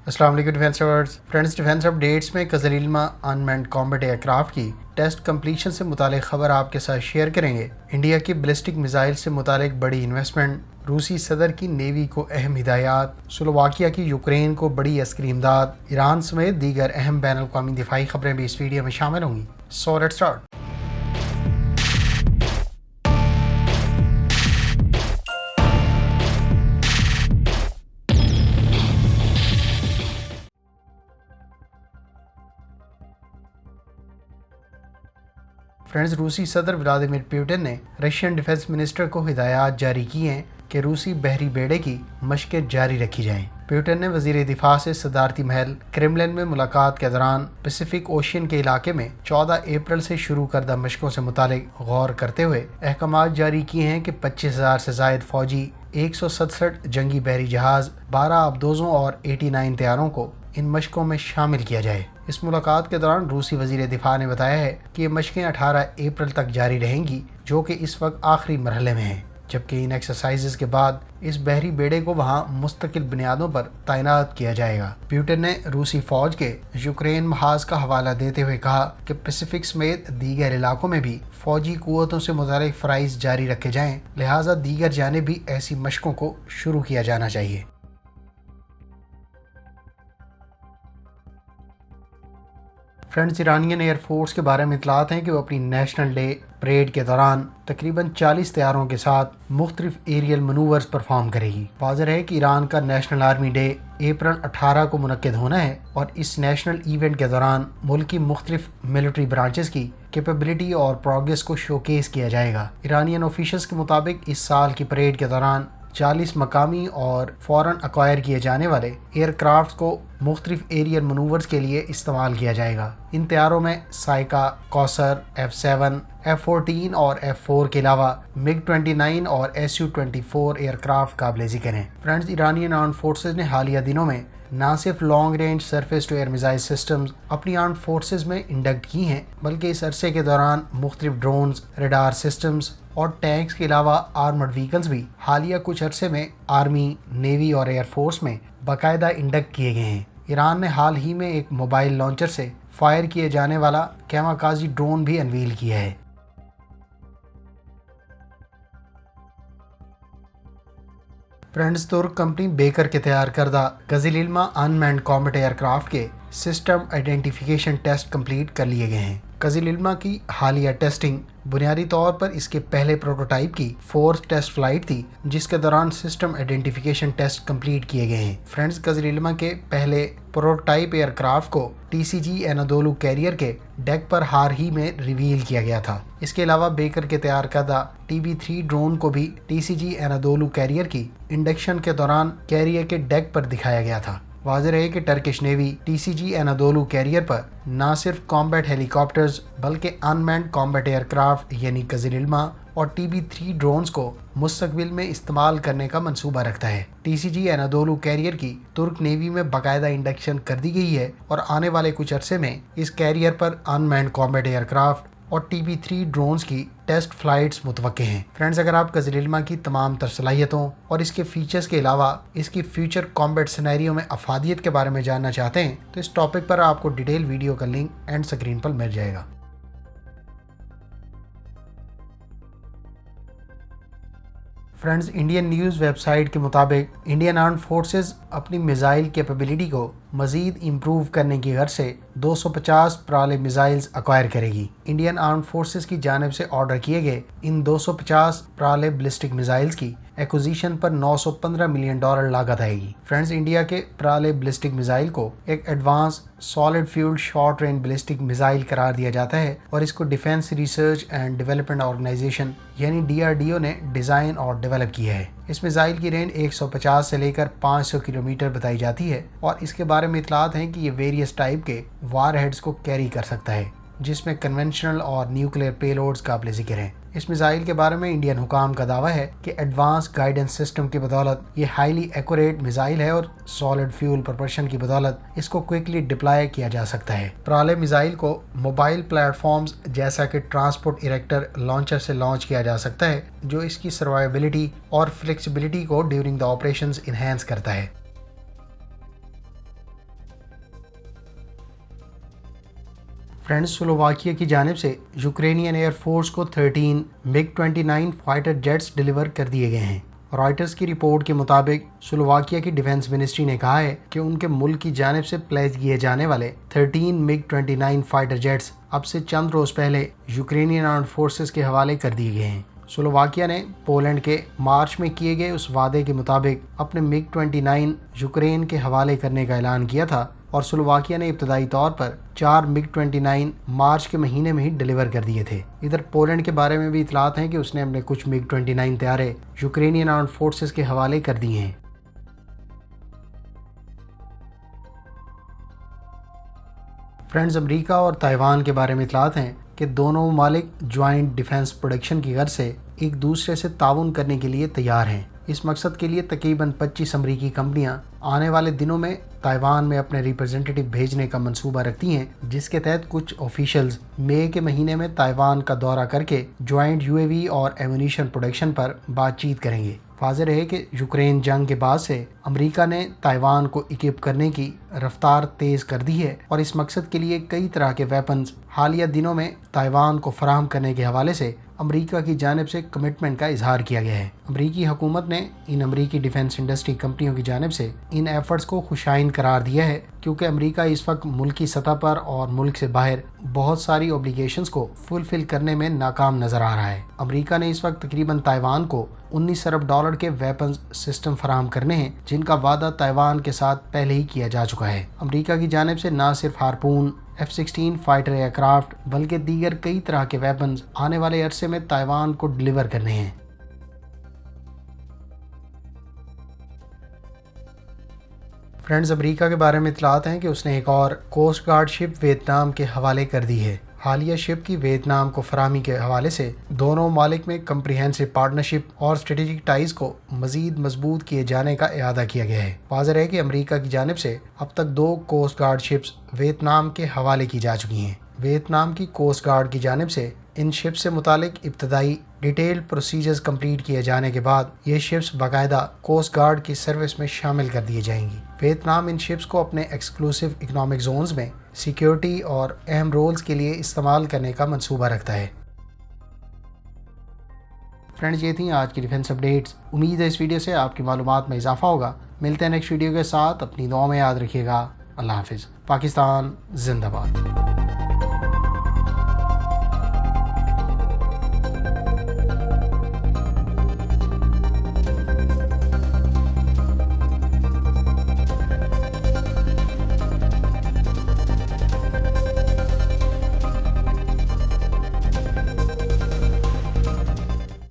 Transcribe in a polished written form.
अस्सलाम वालेकुम defence lovers friends, defence updates में कज़ल-ए-इल्मा अनमैन्ड कॉम्बैट एयरक्राफ्ट की टेस्ट कंप्लीशन से मुतालिक खबर आपके साथ शेयर करेंगे। इंडिया की बैलिस्टिक मिसाइल से मुतालिक बड़ी इन्वेस्टमेंट, रूसी सदर की नेवी को अहम हिदायत, स्लोवाकिया की यूक्रेन को बड़ी अस्करी इमदाद, ईरान समेत दीगर अहम बैनुल-अक़वामी दिफाई खबरें भी इस वीडियो में शामिल होंगी। So let's start. फ्रेंड्स, रूसी सदर व्लादिमीर पुतिन ने रशियन डिफेंस मिनिस्टर को हिदायत जारी की हैं कि रूसी बहरी बेड़े की मशकें जारी रखी जाएं। पुतिन ने वजीर दिफा से सदारती महल क्रेमलिन में मुलाकात के दौरान पैसिफिक ओशियन के इलाके में 14 अप्रैल से शुरू करदा मशकों से मुतालिक गौर करते हुए अहकामात जारी किए हैं कि 25,000 से जायद फौजी, 167 जंगी बहरी जहाज, 12 अबदोजों और 89 तैयारों को इन मशकों में शामिल किया जाए। इस मुलाकात के दौरान रूसी वजीर दिफा ने बताया है कि ये मशकें 18 अप्रैल तक जारी रहेंगी, जो कि इस वक्त आखिरी मरहले में हैं, जबकि इन एक्सरसाइजेस के बाद इस बहरी बेड़े को वहां मुस्तकिल बुनियादों पर तैनात किया जाएगा। पुतिन ने रूसी फौज के यूक्रेन महाज का हवाला देते हुए कहा कि पैसिफिक समेत दीगर इलाकों में भी फौजी कुव्वतों से मुतालिक फराइज जारी रखे जाएं, लिहाजा दीगर जानिब भी ऐसी मशकों को शुरू किया जाना चाहिए। फ्रेंड्स, ईरानियन एयरफोर्स के बारे में इतलात हैं कि वो अपनी नेशनल डे परेड के दौरान तकरीबन 40 तैयारों के साथ मुख्तलिफ एरियल मनूवर्स परफॉर्म करेगी। वाज़ेह है कि ईरान का नेशनल आर्मी डे अप्रैल 18 को मुनक्किद होना है और इस नेशनल इवेंट के दौरान मुल्क की मुख्तलिफ मिलिट्री ब्रांचेस की कैपेबिलिटी और प्रोग्रेस को शोकेस किया जाएगा। ईरानियन ऑफिशियल्स के मुताबिक इस साल की परेड के दौरान 40 मकामी और फौरन एक्वायर किए जाने वाले एयरक्राफ्ट को मुख्तलिफ एरियल मनूवर्स के लिए इस्तेमाल किया जाएगा। इन तैयारों में साइका, कौसर, F7, F14 और F4 के अलावा MiG-29 और Su-24 एयरक्राफ्ट काबिल ज़िक्र हैं। फ्रेंड्स, ईरानियन आर्म फोर्सेज ने हालिया दिनों में न सिर्फ long range surface to air missile systems अपनी आर्म फोर्सेज में इंडक्ट की हैं, बल्कि इस अरसे के दौरान मुख्तलिफ ड्रोन्स, रडार सिस्टम्स और टैंक्स के अलावा आर्मर्ड व्हीकल्स भी हालिया कुछ अरसे में आर्मी, नेवी और एयरफोर्स में बाकायदा इंडक्ट किए गए हैं। ईरान ने हाल ही में एक मोबाइल लॉन्चर से फायर किए जाने वाला कैमाकाजी ड्रोन भी अनवील किया है। फ्रेंड्स, तुर्क कंपनी बेकर के तैयार करदा कज़ल-ए-इल्मा अनमैन्ड कॉम्बैट एयरक्राफ्ट के सिस्टम आइडेंटिफिकेशन टेस्ट कंप्लीट कर लिए गए हैं। कज़ल-ए-इल्मा की हालिया टेस्टिंग बुनियादी तौर पर इसके पहले प्रोटोटाइप की 4th टेस्ट फ्लाइट थी, जिसके दौरान सिस्टम आइडेंटिफिकेशन टेस्ट कंप्लीट किए गए हैं। फ्रेंड्स, कज़ल-ए-इल्मा के पहले प्रोटोटाइप एयरक्राफ्ट को TCG एनादोलू कैरियर के डेक पर हाल ही में रिवील किया गया था। इसके अलावा बेकर के तैयार करदा TB3 ड्रोन को भी TCG एनादोलू कैरियर की इंडक्शन के दौरान कैरियर के डेक पर दिखाया गया था। वाज़ेह है कि टर्किश नेवी TCG एनादोलू कैरियर पर न सिर्फ कॉम्बैट हेलीकॉप्टर्स बल्कि अनमैन्ड कॉम्बैट एयरक्राफ्ट यानी कज़ल-ए-इल्मा और TB3 ड्रोन्स को मुस्तकबिल में इस्तेमाल करने का मंसूबा रखता है। TCG एनादोलू कैरियर की तुर्क नेवी में बाकायदा इंडक्शन कर दी गई है और आने वाले कुछ अरसे में इस कैरियर पर अनमैन्ड कॉम्बैट एयरक्राफ्ट और TB3 ड्रोन्स की टेस्ट फ्लाइट्स मुतवक्के हैं। फ्रेंड्स, अगर आप कज़ल-ए-इल्मा की तमाम तर सलाहियतों और इसके फीचर्स के अलावा इसकी फ्यूचर कॉम्बैट सिनेरियो में अफादियत के बारे में जानना चाहते हैं तो इस टॉपिक पर आपको डिटेल वीडियो का लिंक एंड स्क्रीन पर मिल जाएगा। फ्रेंड्स, इंडियन न्यूज़ वेबसाइट के मुताबिक इंडियन आर्म फोर्सेज अपनी मिसाइल कैपेबिलिटी को मज़ीद इम्प्रूव करने की गर्ज से 250 प्राले मिसाइल्स एक्वायर करेगी। इंडियन आर्म फोर्सेज की जानिब से ऑर्डर किए गए इन 250 प्राले बैलिस्टिक मिसाइल्स की एक्विजिशन पर $915 मिलियन लागत आएगी। फ्रेंड्स, इंडिया के प्राले बैलिस्टिक मिसाइल को एक advance solid fuelled short range ballistic missile करार दिया जाता है और इसको defence research and development organisation यानी DRDO ने डिज़ाइन और डेवलप किया है। इस मिसाइल की रेंज 150 से लेकर 500 किलोमीटर बताई जाती है और इसके बारे में इतलात हैं कि ये वेरियस टाइप के वार हेड्स को कैरी कर सकता है, जिसमें कन्वेंशनल और न्यूक्लियर पेलोड्स काबिल ज़िक्र हैं। इस मिसाइल के बारे में इंडियन हुकाम का दावा है कि एडवांस गाइडेंस सिस्टम की बदौलत ये हाईली एक्यूरेट मिसाइल है और सॉलिड फ्यूल प्रोपल्शन की बदौलत इसको क्विकली डिप्लॉय किया जा सकता है। प्राले मिसाइल को मोबाइल प्लेटफॉर्म्स जैसा कि ट्रांसपोर्ट इरेक्टर लॉन्चर से लॉन्च किया जा सकता है, जो इसकी सर्वाइबिलिटी और फ्लेक्सिबिलिटी को ड्यूरिंग द ऑपरेशंस इन्हेंस करता है। फ्रेंड्स, स्लोवाकिया की जानिब से यूक्रेनियन एयरफोर्स को 13 MiG-29 फाइटर जेट्स डिलीवर कर दिए गए हैं। रॉयटर्स की रिपोर्ट के मुताबिक स्लोवाकिया की डिफेंस मिनिस्ट्री ने कहा है कि उनके मुल्क की जानिब से प्लेज किए जाने वाले 13 MiG-29 फाइटर जेट्स अब से चंद रोज पहले यूक्रेनियन आर्म्ड फोर्सेस के हवाले कर दिए गए हैं। स्लोवाकिया ने पोलैंड के मार्च में किए गए उस वादे के मुताबिक अपने MiG-29 यूक्रेन के हवाले करने का ऐलान किया था और स्लोवाकिया ने इब्तदाई तौर पर 4 MiG-29 मार्च के महीने में ही डिलीवर कर दिए थे। इधर पोलैंड के बारे में भी इतलात हैं कि उसने अपने कुछ MiG-29 तैयारे यूक्रेनियन आर्म्ड फोर्सेस के हवाले कर दिए हैं। फ्रेंड्स, अमेरिका और ताइवान के बारे में इतलात हैं कि दोनों ममालिक ज्वाइंट डिफेंस प्रोडक्शन की गर्ज से एक दूसरे से ताउन करने के लिए तैयार हैं। इस मकसद के लिए तकरीबन 25 अमरीकी कंपनियां आने वाले दिनों में ताइवान में अपने रिप्रेजेंटेटिव भेजने का मंसूबा रखती हैं, जिसके तहत कुछ ऑफिशियल्स मई के महीने में ताइवान का दौरा करके ज्वाइंट UAV और एमुनिशन प्रोडक्शन पर बातचीत करेंगे। वाज़ेह है कि यूक्रेन जंग के बाद से अमेरिका ने ताइवान को इक्विप करने की रफ्तार तेज कर दी है और इस मकसद के लिए कई तरह के वेपन्स हालिया दिनों में ताइवान को फराहम करने के हवाले से अमेरिका की जानिब से कमिटमेंट का इजहार किया गया है। अमेरिकी हुकूमत ने इन अमेरिकी डिफेंस इंडस्ट्री कंपनियों की जानिब से इन एफर्ट्स को खुशाइन करार दिया है, क्योंकि अमेरिका इस वक्त मुल्की सतह पर और मुल्क से बाहर बहुत सारी ऑब्लिगेशंस को फुलफिल करने में नाकाम नजर आ रहा है। अमेरिका ने इस वक्त तकरीबन ताइवान को $19 अरब के वेपन्स सिस्टम फराहम करने हैं, जिनका वादा ताइवान के साथ पहले ही किया जा चुका है। अमेरिका की जानिब से न सिर्फ हार्पून, F-16 फाइटर एयरक्राफ्ट बल्कि दीगर कई तरह के वेपन्स आने वाले अरसे में ताइवान को डिलीवर करने हैं। फ्रेंड्स, अमेरिका के बारे में इतलात हैं कि उसने एक और कोस्ट गार्ड शिप वियतनाम के हवाले कर दी है। हालिया शिप की वियतनाम को फराहमी के हवाले से दोनों मालिक में कम्प्रिहेंसिव पार्टनरशिप और स्ट्रेटेजिक टाइज को मजीद मजबूत किए जाने का इरादा किया गया है। वाज़ेह है कि अमेरिका की जानिब से अब तक 2 कोस्ट गार्ड शिप्स वियतनाम के हवाले की जा चुकी हैं। वियतनाम की कोस्ट गार्ड की जानिब से इन शिप से मुतालिक इब्तदाई डिटेल प्रोसीजर्स कंप्लीट किए जाने के बाद ये शिप्स बाकायदा कोस्ट गार्ड की सर्विस में शामिल कर दी जाएंगी। वियतनाम इन शिप्स को अपने एक्सक्लूसिव इकोनॉमिक जोन्स में सिक्योरिटी और अहम रोल्स के लिए इस्तेमाल करने का मंसूबा रखता है। फ्रेंड्स, ये थी आज की डिफेंस अपडेट्स। उम्मीद है इस वीडियो से आपकी मालूमात में इजाफा होगा। मिलते हैं नेक्स्ट वीडियो के साथ। अपनी दुआ में याद रखिएगा। अल्लाह हाफिज़। पाकिस्तान जिंदाबाद।